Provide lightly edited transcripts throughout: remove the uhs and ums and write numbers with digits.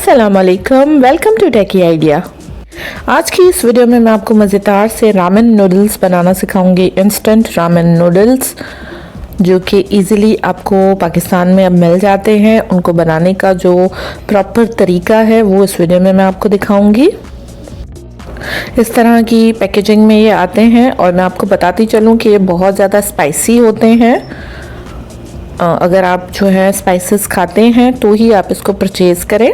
अस्सलामुअलैकुम, welcome to techy idea. आज की इस वीडियो में मैं आपको मज़ेदार से रामेन नूडल्स बनाना सिखाऊंगी। इंस्टेंट रामेन नूडल्स जो कि इजीली आपको पाकिस्तान में अब मिल जाते हैं। उनको बनाने का जो प्रॉपर तरीका है वो इस वीडियो में मैं आपको दिखाऊंगी। इस तरह की पैकेजिंग में ये आते हैं और मैं आपको बताती चलूँ कि ये बहुत ज़्यादा स्पाइसी होते हैं। अगर आप जो है स्पाइसेस खाते हैं तो ही आप इसको परचेज़ करें,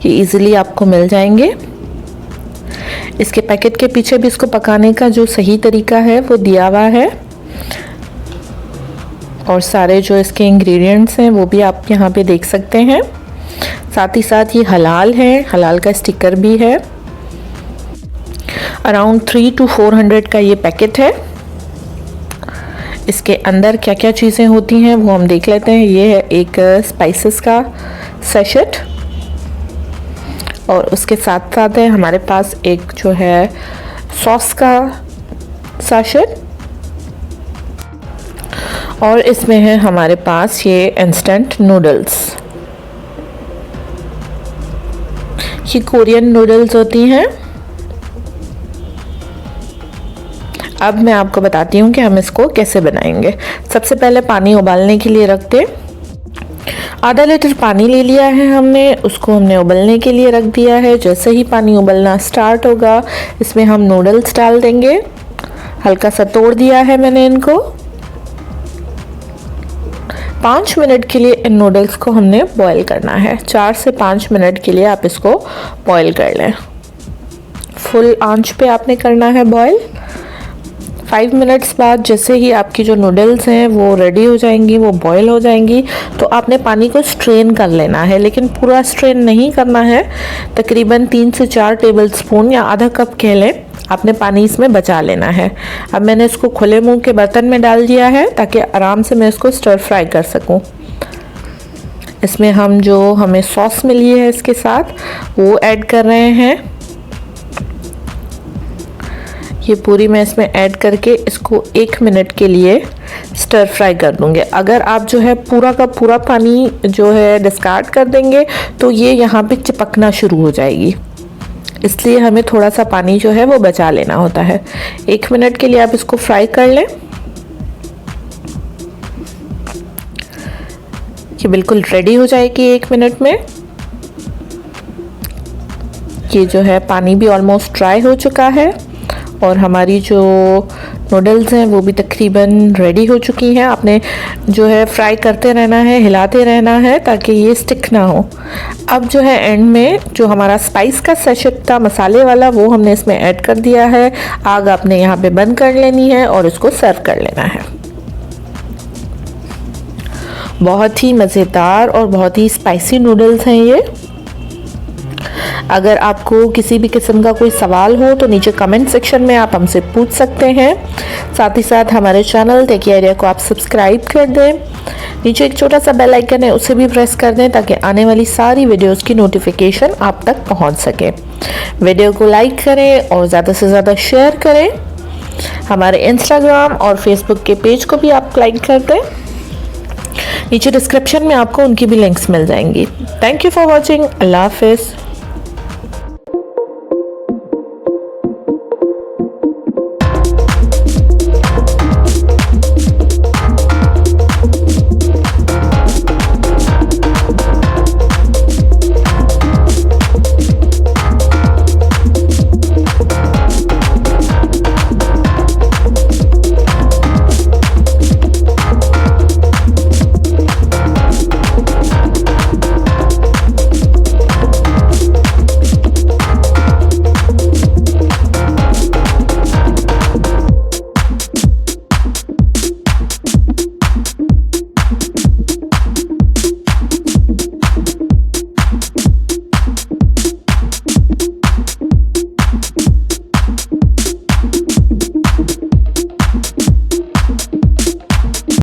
ये इजीली आपको मिल जाएंगे। इसके पैकेट के पीछे भी इसको पकाने का जो सही तरीका है वो दिया हुआ है और सारे जो इसके इंग्रेडिएंट्स हैं वो भी आप यहाँ पे देख सकते हैं। साथ ही साथ ये हलाल है, हलाल का स्टिकर भी है। अराउंड 300 to 400 का ये पैकेट है। इसके अंदर क्या क्या चीज़ें होती हैं वो हम देख लेते हैं। ये है एक स्पाइसेस का सैशेट और उसके साथ साथ है हमारे पास एक जो है सॉस का सैशेट और इसमें है हमारे पास ये इंस्टेंट नूडल्स। ये कोरियन नूडल्स होती हैं। अब मैं आपको बताती हूँ कि हम इसको कैसे बनाएंगे। सबसे पहले पानी उबालने के लिए रख दें। आधा लीटर पानी ले लिया है हमने, उसको हमने उबलने के लिए रख दिया है। जैसे ही पानी उबलना स्टार्ट होगा इसमें हम नूडल्स डाल देंगे। हल्का सा तोड़ दिया है मैंने इनको। 5 मिनट के लिए इन नूडल्स को हमने बॉईल करना है। 4 से 5 मिनट के लिए आप इसको बॉईल कर लें। फुल आंच पे आपने करना है बॉईल। 5 मिनट्स बाद जैसे ही आपकी जो नूडल्स हैं वो रेडी हो जाएंगी, वो बॉईल हो जाएंगी, तो आपने पानी को स्ट्रेन कर लेना है, लेकिन पूरा स्ट्रेन नहीं करना है। तकरीबन 3 से 4 टेबलस्पून या आधा कप कह लें, आपने पानी इसमें बचा लेना है। अब मैंने इसको खुले मुंह के बर्तन में डाल दिया है ताकि आराम से मैं इसको स्टर फ्राई कर सकूं। इसमें हम जो हमें सॉस मिली है इसके साथ वो ऐड कर रहे हैं। ये पूरी मैं इसमें ऐड करके इसको 1 मिनट के लिए स्टर फ्राई कर दूंगे। अगर आप जो है पूरा का पूरा पानी जो है डिस्कार्ड कर देंगे तो ये यहाँ पे चिपकना शुरू हो जाएगी, इसलिए हमें थोड़ा सा पानी जो है वो बचा लेना होता है। 1 मिनट के लिए आप इसको फ्राई कर लें। ये बिल्कुल रेडी हो जाएगी 1 मिनट में। ये जो है पानी भी ऑलमोस्ट ड्राई हो चुका है और हमारी जो नूडल्स हैं वो भी तकरीबन रेडी हो चुकी हैं। आपने जो है फ्राई करते रहना है, हिलाते रहना है ताकि ये स्टिक ना हो। अब जो है एंड में जो हमारा स्पाइस का सैशेट था मसाले वाला वो हमने इसमें ऐड कर दिया है। आग आपने यहाँ पे बंद कर लेनी है और इसको सर्व कर लेना है। बहुत ही मज़ेदार और बहुत ही स्पाइसी नूडल्स हैं ये। अगर आपको किसी भी किस्म का कोई सवाल हो तो नीचे कमेंट सेक्शन में आप हमसे पूछ सकते हैं। साथ ही साथ हमारे चैनल टेकी आइडिया को आप सब्सक्राइब कर दें। नीचे एक छोटा सा बेल आइकन है, उसे भी प्रेस कर दें ताकि आने वाली सारी वीडियोस की नोटिफिकेशन आप तक पहुंच सके। वीडियो को लाइक करें और ज़्यादा से ज़्यादा शेयर करें। हमारे इंस्टाग्राम और फेसबुक के पेज को भी आप लाइक कर दें। नीचे डिस्क्रिप्शन में आपको उनकी भी लिंक्स मिल जाएंगी। Thank you for watching. अल्लाह हाफिज़।